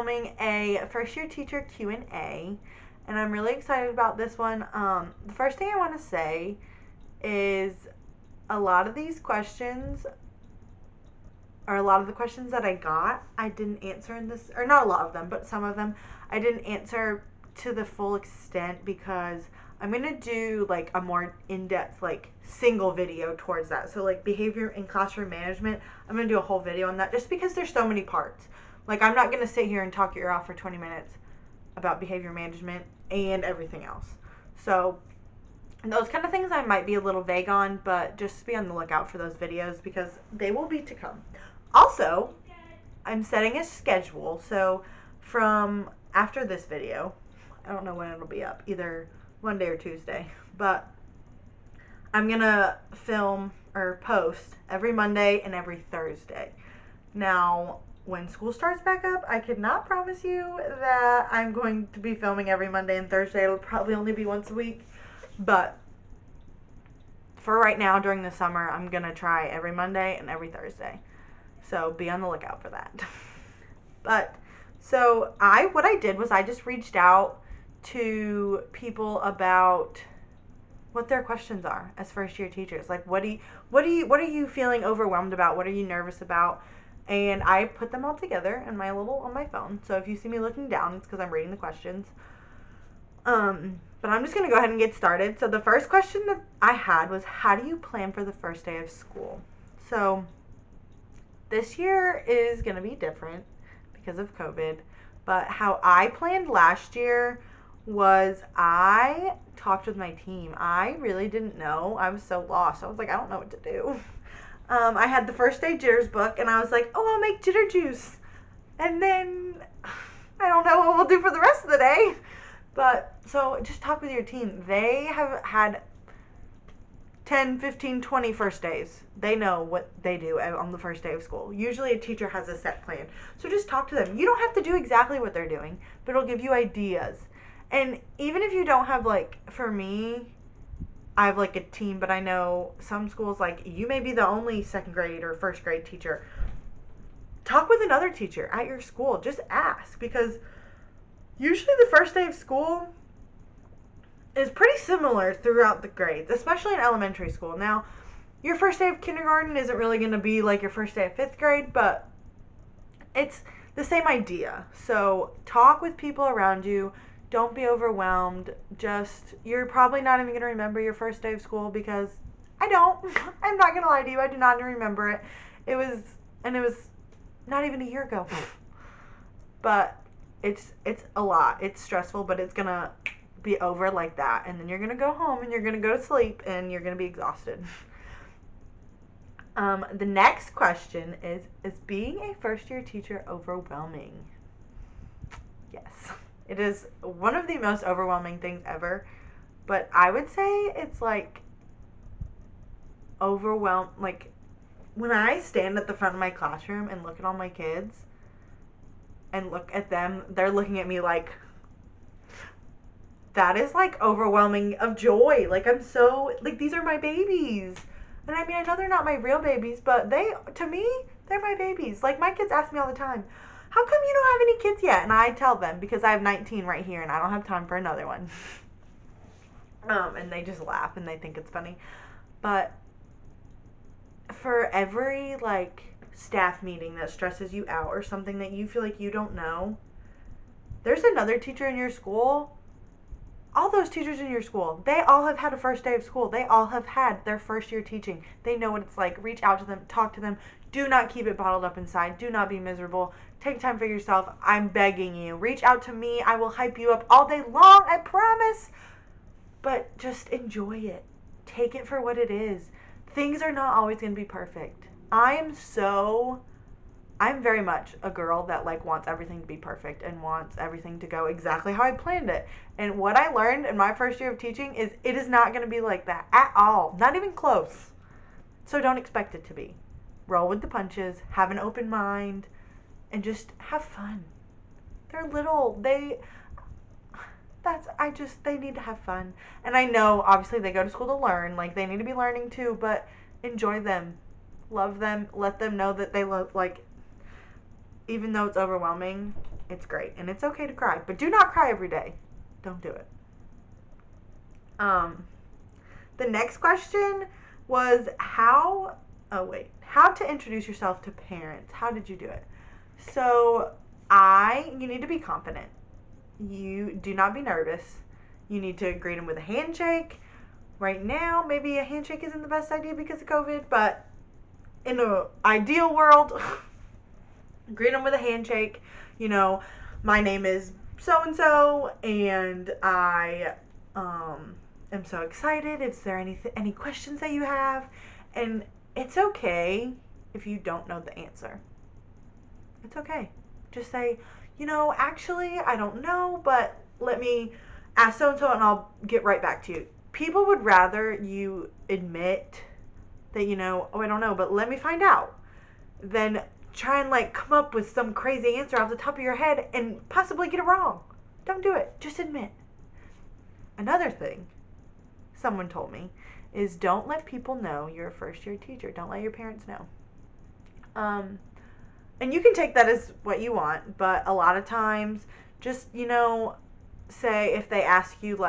filming a first year teacher Q&A, and I'm really excited about this one. The first thing I want to say is a lot of these questions, or a lot of the questions that I got, I didn't answer in this, or not a lot of them, but some of them I didn't answer to the full extent because I'm going to do like a more in-depth like single video towards that. So like behavior and classroom management, I'm going to do a whole video on that just because there's so many parts. Like I'm not going to sit here and talk your ear off for 20 minutes about behavior management and everything else. So those kind of things I might be a little vague on, but just be on the lookout for those videos because they will be to come. Also, I'm setting a schedule, so from after this video, I don't know when it'll be up, either Monday or Tuesday, but I'm gonna film or post every Monday and every Thursday. Now, when school starts back up, I could not promise you that I'm going to be filming every Monday and Thursday. It'll probably only be once a week, but for right now, during the summer, I'm gonna try every Monday and every Thursday. So be on the lookout for that. But so what I did was I just reached out to people about what their questions are as first year teachers. Like what are you feeling overwhelmed about? What are you nervous about? And I put them all together in on my phone. So if you see me looking down, it's because I'm reading the questions. But I'm just gonna go ahead and get started. So the first question that I had was, how do you plan for the first day of school? So this year is going to be different because of COVID, but how I planned last year was I talked with my team. I really didn't know. I was so lost. I was like, I don't know what to do. I had the first day jitters book, and I was like, oh, I'll make jitter juice. And then I don't know what we'll do for the rest of the day. But so just talk with your team. They have had 10, 15, 20 first days. They know what they do on the first day of school. Usually a teacher has a set plan. So just talk to them. You don't have to do exactly what they're doing, but it'll give you ideas. And even if you don't have, like, for me, I have like a team, but I know some schools, like, you may be the only second grade or first grade teacher. Talk with another teacher at your school. Just ask, because usually the first day of school is pretty similar throughout the grades, especially in elementary school. Now, your first day of kindergarten isn't really going to be like your first day of fifth grade, but it's the same idea. So talk with people around you. Don't be overwhelmed. You're probably not even going to remember your first day of school because I don't. I'm not going to lie to you. I do not remember it. It was not even a year ago. But it's a lot. It's stressful, but it's going to be over like that, and then you're gonna go home and you're gonna go to sleep and you're gonna be exhausted. The next question is being a first year teacher overwhelming? Yes, it is one of the most overwhelming things ever, but I would say it's like like when I stand at the front of my classroom and look at all my kids and look at them, they're looking at me like, that is like overwhelming of joy. Like I'm so, like, these are my babies. And I mean, I know they're not my real babies, but to me, they're my babies. Like my kids ask me all the time, how come you don't have any kids yet? And I tell them, because I have 19 right here and I don't have time for another one. And they just laugh and they think it's funny. But for every like staff meeting that stresses you out or something that you feel like you don't know, there's another teacher in your school. All those teachers in your school, they all have had a first day of school. They all have had their first year teaching. They know what it's like. Reach out to them. Talk to them. Do not keep it bottled up inside. Do not be miserable. Take time for yourself. I'm begging you. Reach out to me. I will hype you up all day long. I promise. But just enjoy it. Take it for what it is. Things are not always going to be perfect. I'm very much a girl that like wants everything to be perfect and wants everything to go exactly how I planned it. And what I learned in my first year of teaching is it is not going to be like that at all. Not even close. So don't expect it to be. Roll with the punches, have an open mind, and just have fun. They're little. They need to have fun. And I know obviously they go to school to learn, like they need to be learning too, but enjoy them. Love them. Let them know that they love, like, even though it's overwhelming, it's great. And it's okay to cry. But do not cry every day. Don't do it. The next question was how to introduce yourself to parents. How did you do it? So you need to be confident. You do not be nervous. You need to greet them with a handshake. Right now, maybe a handshake isn't the best idea because of COVID, but in an ideal world, greet them with a handshake. You know, my name is so-and-so, and I am so excited. Is there any questions that you have? And it's okay if you don't know the answer. It's okay. Just say, actually, I don't know, but let me ask so-and-so and I'll get right back to you. People would rather you admit that, I don't know, but let me find out, than try and come up with some crazy answer off the top of your head and possibly get it wrong. Don't do it. Just admit. Another thing someone told me is don't let people know you're a first-year teacher. Don't let your parents know. And you can take that as what you want, but a lot of times just, say if they ask you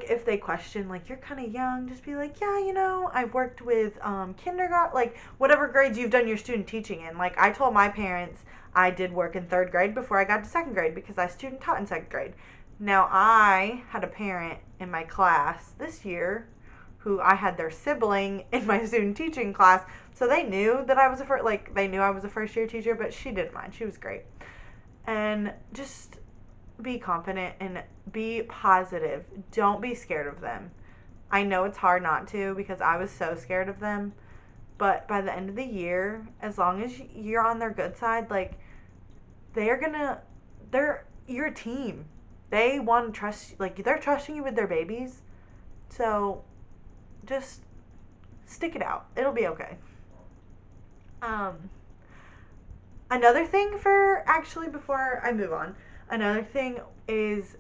if they question, you're kind of young, just be like, yeah, I've worked with kindergarten, whatever grades you've done your student teaching in. I told my parents I did work in 3rd grade before I got to 2nd grade because I student taught in 2nd grade. Now, I had a parent in my class this year who I had their sibling in my student teaching class, so they knew that I was a first-year teacher, but she didn't mind. She was great. And just be confident and be positive. Don't be scared of them. I know it's hard not to because I was so scared of them, but by the end of the year, as long as you're on their good side, you're a team. They want to trust, they're trusting you with their babies. So just stick it out. It'll be okay. Another thing before I move on, another thing is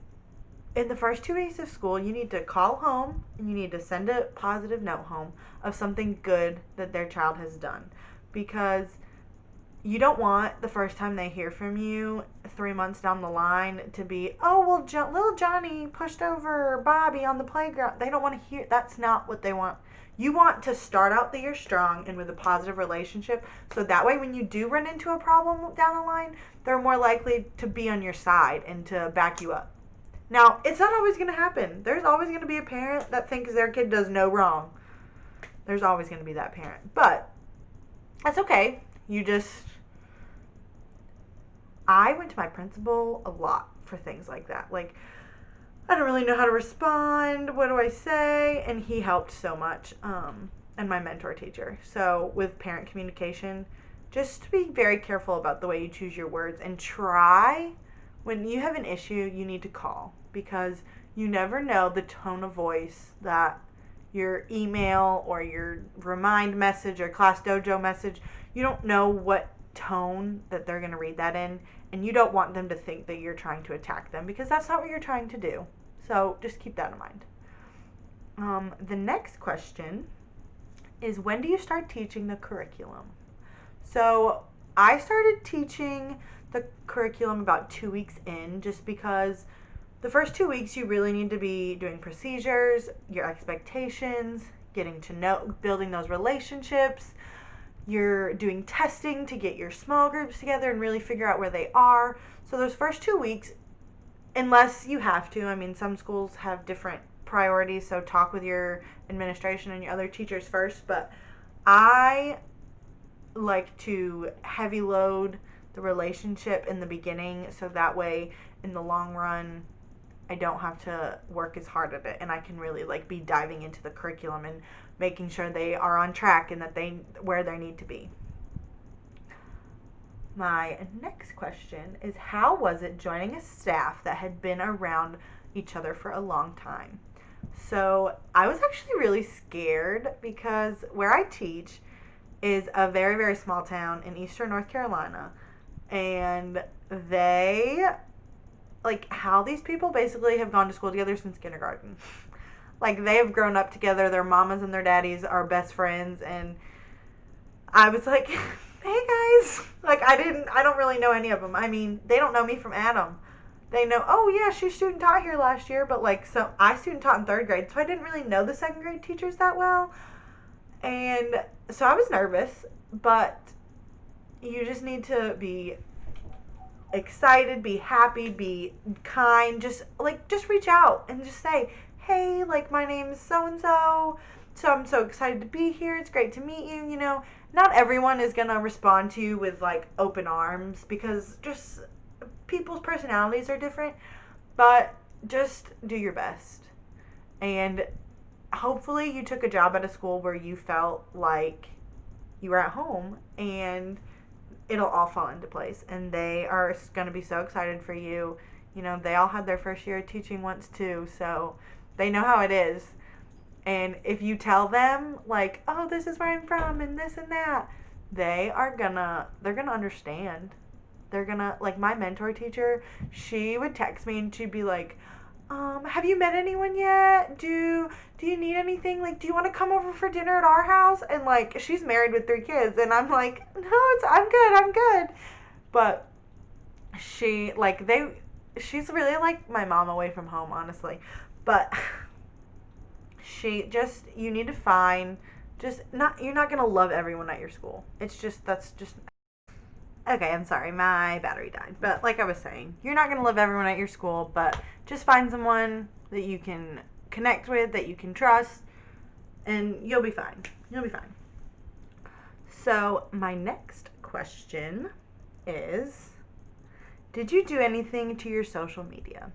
in the first 2 weeks of school, you need to call home and you need to send a positive note home of something good that their child has done, because you don't want the first time they hear from you 3 months down the line to be, little Johnny pushed over Bobby on the playground. They don't want to hear. That's not what they want. You want to start out the year strong and with a positive relationship, so that way when you do run into a problem down the line, they're more likely to be on your side and to back you up. Now, it's not always going to happen. There's always going to be a parent that thinks their kid does no wrong. There's always going to be that parent. But that's okay. I went to my principal a lot for things like that. I don't really know how to respond. What do I say? And he helped so much. And my mentor teacher. So with parent communication, just be very careful about the way you choose your words, and try, when you have an issue, you need to call, because you never know the tone of voice that your email or your remind message or class dojo message, you don't know what tone that they're going to read that in, and you don't want them to think that you're trying to attack them, because that's not what you're trying to do. So just keep that in mind. The next question is, when do you start teaching the curriculum? So I started teaching the curriculum about 2 weeks in, just because the first 2 weeks you really need to be doing procedures, your expectations, getting to know, building those relationships. You're doing testing to get your small groups together and really figure out where they are. So those first 2 weeks, unless you have to, some schools have different priorities, so talk with your administration and your other teachers first, but I like to heavy load the relationship in the beginning, so that way in the long run I don't have to work as hard at it, and I can really be diving into the curriculum and making sure they are on track and that where they need to be. My next question is, how was it joining a staff that had been around each other for a long time? So I was actually really scared, because where I teach is a very, very small town in eastern North Carolina, and how these people basically have gone to school together since kindergarten. They have grown up together, their mamas and their daddies are best friends, and I was like, hey guys. Like, I don't really know any of them. I mean, they don't know me from Adam. They know, oh yeah, she student taught here last year, but like, so I student taught in 3rd grade, so I didn't really know the 2nd grade teachers that well. And so I was nervous, but you just need to be excited, be happy, be kind, just reach out and just say, hey, like, my name is so and so, I'm so excited to be here, it's great to meet you. You know, not everyone is gonna respond to you with like open arms, because just people's personalities are different, but just do your best. And hopefully you took a job at a school where you felt like you were at home, and it'll all fall into place, and they are going to be so excited for you. You know, they all had their first year of teaching once too, so they know how it is. And if you tell them like, oh, this is where I'm from and this and that, they're gonna understand. They're gonna, like, my mentor teacher, she would text me and she'd be like, have you met anyone yet? Do you need anything? Like, do you want to come over for dinner at our house? And like, she's married with 3 kids, and I'm like, no, I'm good. But she's really like my mom away from home, honestly. But you need to find, you're not gonna love everyone at your school. That's just. Okay, I'm sorry, my battery died. But like I was saying, you're not going to love everyone at your school, but just find someone that you can connect with, that you can trust, and you'll be fine. You'll be fine. So, my next question is, did you do anything to your social media?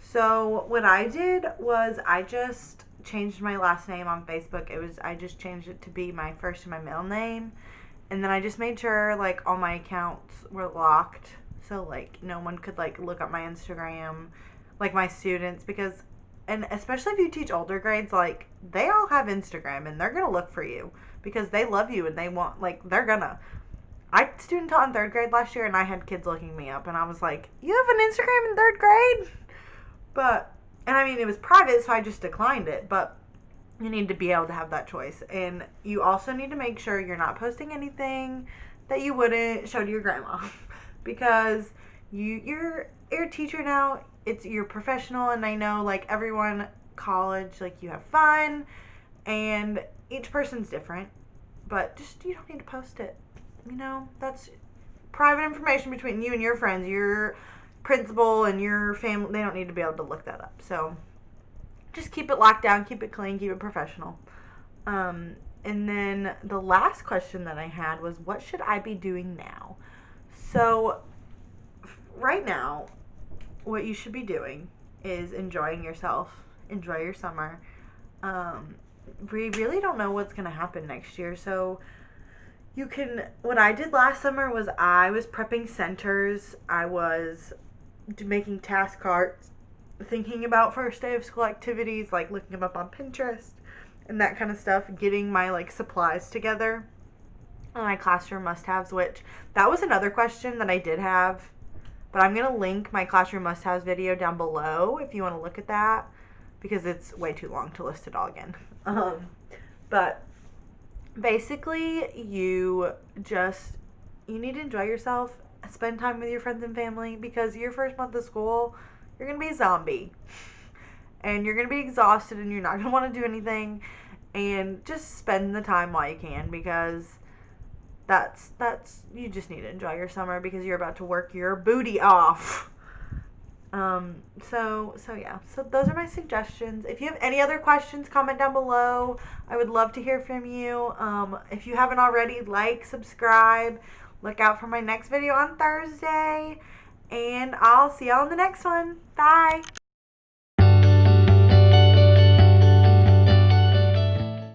So, what I did was I just changed my last name on Facebook. I just changed it to be my first and my middle name. And then I just made sure, like, all my accounts were locked, so, like, no one could, like, look up my Instagram, like, my students, and especially if you teach older grades, like, they all have Instagram, and they're gonna look for you, because they love you, and they want, like, they're gonna. I student taught in 3rd grade last year, and I had kids looking me up, and I was like, you have an Instagram in 3rd grade? And I mean, it was private, so I just declined it, but you need to be able to have that choice. And you also need to make sure you're not posting anything that you wouldn't show to your grandma, because you're a teacher now. You're professional, and I know, like, everyone, college, like, you have fun, and each person's different, but just, you don't need to post it. You know, that's private information between you and your friends. Your principal and your family, they don't need to be able to look that up. So just keep it locked down, keep it clean, keep it professional. And then the last question that I had was, what should I be doing now? So right now, what you should be doing is enjoying yourself. Enjoy your summer. We really don't know what's going to happen next year, so what I did last summer was I was prepping centers, I was making task cards, thinking about first day of school activities, like looking them up on Pinterest and that kind of stuff, getting my, like, supplies together, and my classroom must-haves, which that was another question that I did have, but I'm going to link my classroom must-haves video down below if you want to look at that, because it's way too long to list it all again. But basically, you need to enjoy yourself, spend time with your friends and family, because your first month of school, you're going to be a zombie, and you're going to be exhausted, and you're not going to want to do anything, and just spend the time while you can, because you just need to enjoy your summer, because you're about to work your booty off. So those are my suggestions. If you have any other questions, comment down below. I would love to hear from you. If you haven't already, like, subscribe, look out for my next video on Thursday, and I'll see y'all in the next one. Bye.